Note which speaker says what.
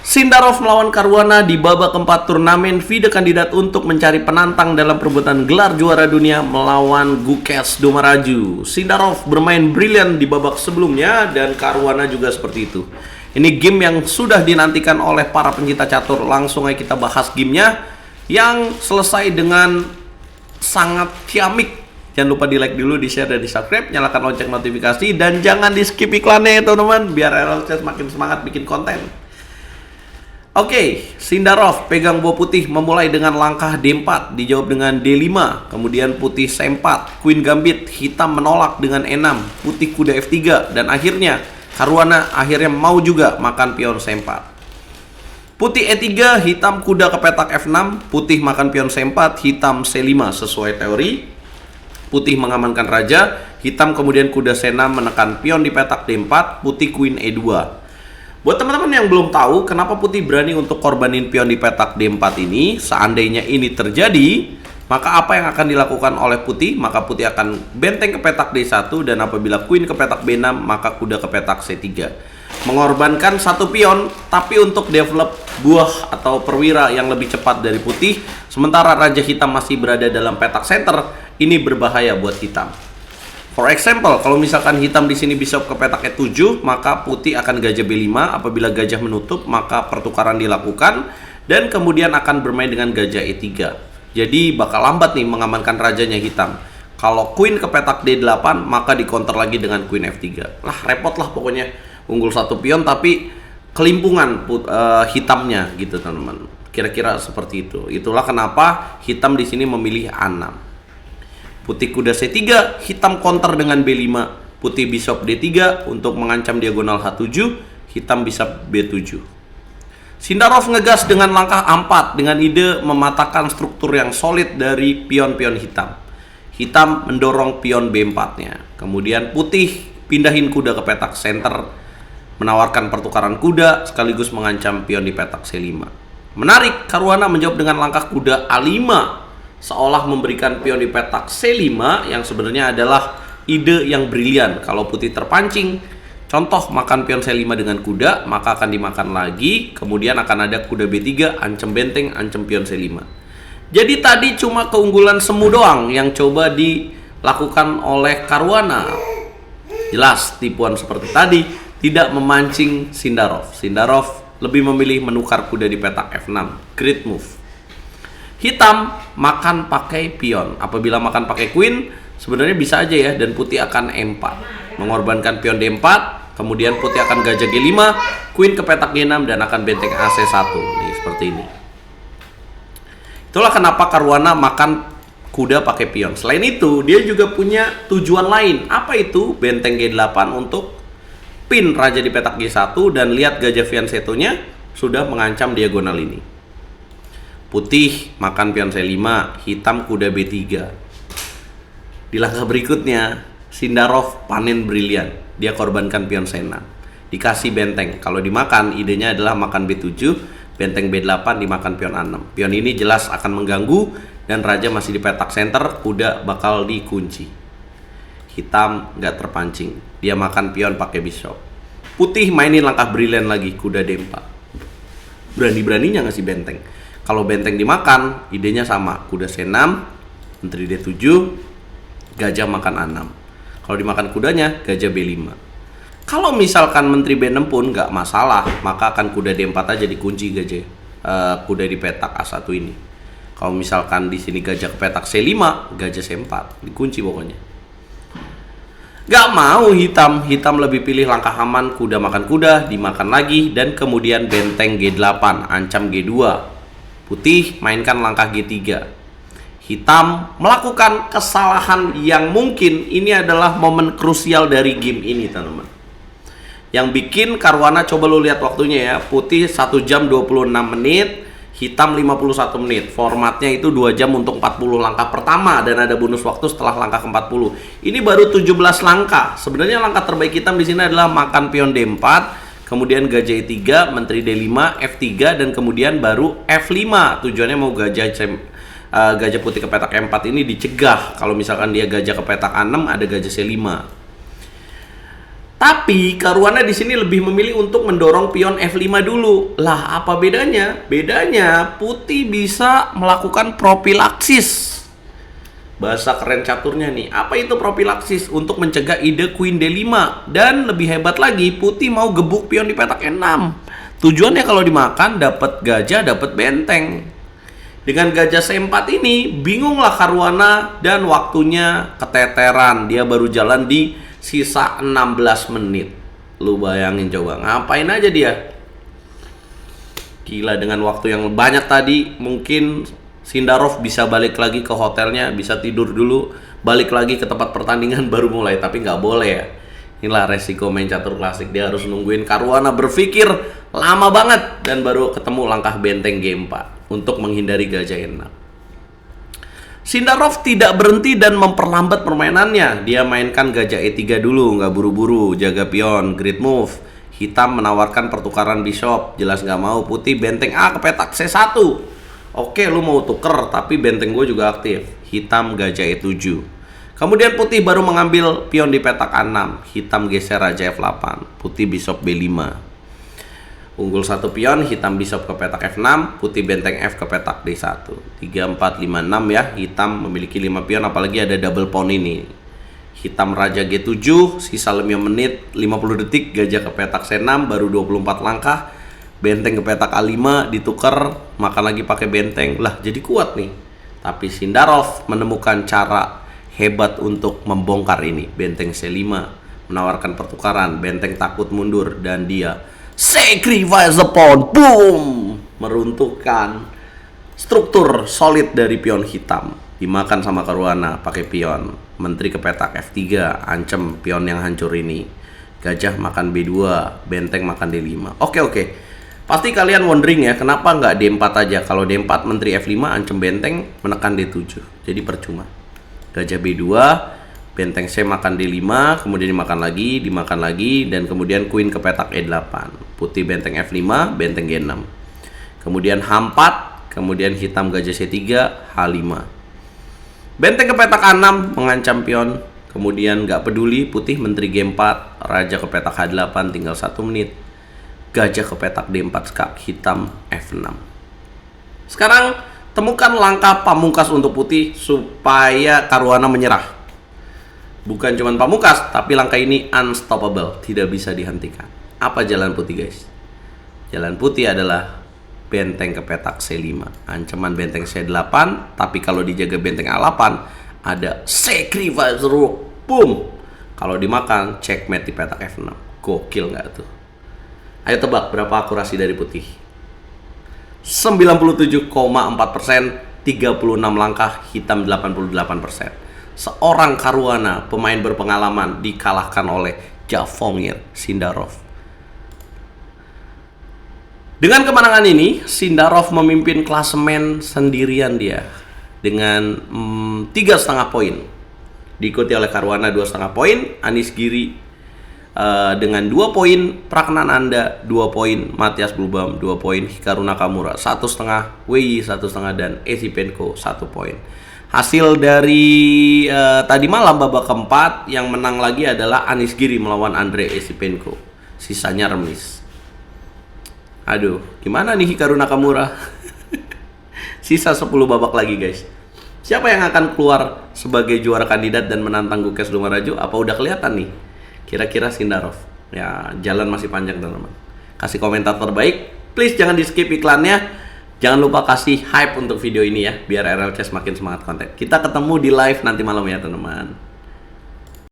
Speaker 1: Sindarov melawan Caruana di babak keempat turnamen FIDE kandidat untuk mencari penantang dalam perebutan gelar juara dunia melawan Gukesh Domaraju. Sindarov bermain brilian di babak sebelumnya dan Caruana juga seperti itu. Ini game yang sudah dinantikan oleh para pencinta catur. Langsung aja kita bahas gamenya yang selesai dengan sangat ciamik. Jangan lupa di like dulu, di share dan di subscribe, nyalakan lonceng notifikasi, dan jangan di skip iklannya ya teman-teman, biar RLCS makin semangat bikin konten. Oke, Sindarov pegang bola putih memulai dengan langkah D4, dijawab dengan D5, kemudian putih C4, Queen Gambit, hitam menolak dengan E6, putih kuda F3, dan akhirnya Caruana akhirnya mau juga makan pion C4. Putih E3, hitam kuda ke petak F6, putih makan pion C4, hitam C5 sesuai teori. Putih mengamankan raja, hitam kemudian kuda C6 menekan pion di petak D4, putih Queen E2. Buat teman-teman yang belum tahu kenapa putih berani untuk korbanin pion di petak D4 ini, seandainya ini terjadi, maka apa yang akan dilakukan oleh putih? Maka putih akan benteng ke petak D1, dan apabila Queen ke petak B6, maka kuda ke petak C3. Mengorbankan satu pion, tapi untuk develop buah atau perwira yang lebih cepat dari putih, sementara raja hitam masih berada dalam petak center, ini berbahaya buat hitam. For example, kalau misalkan hitam di sini bisa ke petak E7, maka putih akan gajah B5. Apabila gajah menutup, maka pertukaran dilakukan dan kemudian akan bermain dengan gajah E3. Jadi bakal lambat nih mengamankan rajanya hitam. Kalau Queen ke petak D8, maka dikonter lagi dengan Queen F3. Lah repot lah pokoknya, unggul satu pion tapi kelimpungan hitamnya gitu teman-teman. Kira-kira seperti itu. Itulah kenapa hitam di sini memilih A6. Putih kuda C3, hitam counter dengan B5, putih bishop D3 untuk mengancam diagonal H7, hitam bisa B7. Sindarov ngegas dengan langkah A4 dengan ide mematahkan struktur yang solid dari pion-pion hitam. Hitam mendorong pion B4-nya. Kemudian putih pindahin kuda ke petak center, menawarkan pertukaran kuda sekaligus mengancam pion di petak C5. Menarik, Caruana menjawab dengan langkah kuda A5. Seolah memberikan pion di petak C5 yang sebenarnya adalah ide yang brilian. Kalau putih terpancing, contoh makan pion C5 dengan kuda, maka akan dimakan lagi, kemudian akan ada kuda B3, ancam benteng, ancam pion C5. Jadi tadi cuma keunggulan semu doang yang coba dilakukan oleh Caruana. Jelas tipuan seperti tadi tidak memancing Sindarov. Sindarov lebih memilih menukar kuda di petak F6. Great move. Hitam makan pakai pion. Apabila makan pakai queen, sebenarnya bisa aja ya, dan putih akan E4. Mengorbankan pion D4, kemudian putih akan gajah G5, queen ke petak G6 dan akan benteng AC1. Nih seperti ini. Itulah kenapa Caruana makan kuda pakai pion. Selain itu, dia juga punya tujuan lain. Apa itu? Benteng G8 untuk pin raja di petak G1, dan lihat gajah fianchetto-nya sudah mengancam diagonal ini. Putih makan pion C5, hitam kuda B3. Di langkah berikutnya, Sindarov panen brilian. Dia korbankan pion C6. Dikasih benteng. Kalau dimakan, idenya adalah makan B7, benteng B8 dimakan pion A6. Pion ini jelas akan mengganggu dan raja masih di petak center, kuda bakal dikunci. Hitam nggak terpancing. Dia makan pion pakai bishop. Putih mainin langkah brilian lagi, kuda D4. Berani-beraninya ngasih benteng. Kalau benteng dimakan, idenya sama. Kuda C6, menteri D7, gajah makan A6. Kalau dimakan kudanya, gajah B5. Kalau misalkan menteri B6 pun nggak masalah, maka akan kuda D4 aja dikunci gajah kuda di petak A1 ini. Kalau misalkan di sini gajah ke petak C5, gajah C4, dikunci pokoknya. Gak mau hitam lebih pilih langkah aman, kuda makan kuda, dimakan lagi, dan kemudian benteng G8, ancam G2. Putih mainkan langkah G3. Hitam melakukan kesalahan yang mungkin ini adalah momen krusial dari game ini teman-teman. Yang bikin Caruana, coba lu lihat waktunya ya. Putih 1 jam 26 menit, hitam 51 menit. Formatnya itu 2 jam untuk 40 langkah pertama, dan ada bonus waktu setelah langkah ke-40. Ini baru 17 langkah. Sebenarnya langkah terbaik hitam di sini adalah makan pion D4, kemudian gajah E3, menteri D5, F3, dan kemudian baru F5. Tujuannya mau gajah putih ke petak E4 ini dicegah. Kalau misalkan dia gajah ke petak A6, ada gajah C5. Tapi Caruana di sini lebih memilih untuk mendorong pion F5 dulu. Lah, apa bedanya? Bedanya putih bisa melakukan propilaksis. Bahasa keren caturnya nih. Apa itu propilaksis? Untuk mencegah ide Queen D5. Dan lebih hebat lagi, putih mau gebuk pion di petak E6. Tujuannya kalau dimakan dapat gajah, dapat benteng. Dengan gajah C4 ini, bingunglah Caruana dan waktunya keteteran. Dia baru jalan di sisa 16 menit. Lu bayangin coba, ngapain aja dia? Gila, dengan waktu yang banyak tadi, mungkin Sindarov bisa balik lagi ke hotelnya, bisa tidur dulu, balik lagi ke tempat pertandingan baru mulai. Tapi nggak boleh ya. Inilah resiko main catur klasik. Dia harus nungguin Caruana berpikir lama banget dan baru ketemu langkah benteng G4 untuk menghindari gajah enak. Sindarov tidak berhenti dan memperlambat permainannya. Dia mainkan gajah E3 dulu, nggak buru-buru, jaga pion, great move. Hitam menawarkan pertukaran bishop, jelas nggak mau. Putih benteng A ke petak C1. Oke, lu mau tuker, tapi benteng gue juga aktif. Hitam gajah E7. Kemudian putih baru mengambil pion di petak A6. Hitam geser raja F8. Putih bishop B5. Unggul satu pion, hitam bishop ke petak F6, putih benteng F ke petak D1. 3, 4, 5, 6 ya. Hitam memiliki 5 pion, apalagi ada double pawn ini. Hitam raja G7, sisa 5 menit, 50 detik, gajah ke petak C6, baru 24 langkah. Benteng ke petak A5, ditukar, makan lagi pakai benteng. Lah, jadi kuat nih. Tapi Sindarov menemukan cara hebat untuk membongkar ini. Benteng C5 menawarkan pertukaran, benteng takut mundur, dan dia sacrifice the pawn, boom, meruntuhkan struktur solid dari pion hitam. Dimakan sama Caruana pakai pion. Menteri ke petak F3, ancam pion yang hancur ini. Gajah makan B2, benteng makan D5. Oke. Pasti kalian wondering ya, kenapa nggak D4 aja? Kalau D4 menteri F5, ancam benteng, menekan D7. Jadi percuma. Gajah B2, benteng C makan D5, kemudian dimakan lagi, dan kemudian queen ke petak E8. Putih benteng F5, benteng G6. Kemudian H4, kemudian hitam gajah C3, H5. Benteng ke petak A6, mengancam pion. Kemudian nggak peduli, putih menteri G4, raja ke petak H8, tinggal 1 menit. Gajah ke petak D4 skak, hitam F6. Sekarang, temukan langkah pamungkas untuk putih supaya Caruana menyerah. Bukan cuma pamungkas, tapi langkah ini unstoppable, tidak bisa dihentikan. Apa jalan putih, guys? Jalan putih adalah benteng ke petak C5. Ancaman benteng C8, tapi kalau dijaga benteng A8, ada sacrifice rook. Boom! Kalau dimakan, checkmate di petak F6. Gokil nggak tuh? Ayo tebak berapa akurasi dari putih? 97,4%, 36 langkah, hitam 88%. Seorang Caruana, pemain berpengalaman, dikalahkan oleh Javomir Sindarov. Dengan kemenangan ini, Sindarov memimpin klasemen sendirian dia dengan 3,5 poin. Diikuti oleh Caruana 2,5 poin, Anies Giri dengan 2 poin, Praggnanandha 2 poin, Matthias Blubam 2 poin, Hikaru Nakamura 1,5, Weyi 1,5, dan Esipenko 1 poin. Hasil dari tadi malam babak keempat, yang menang lagi adalah Anies Giri melawan Andre Esipenko. Sisanya remis. Aduh, gimana nih Hikaru Nakamura? Sisa 10 babak lagi, guys. Siapa yang akan keluar sebagai juara kandidat dan menantang Gukes Dumaraju? Apa udah kelihatan nih? Kira-kira Sindarov. Ya, jalan masih panjang, teman-teman. Kasih komentar terbaik. Please jangan di-skip iklannya. Jangan lupa kasih hype untuk video ini ya, biar RL Chess makin semangat konten. Kita ketemu di live nanti malam ya, teman-teman.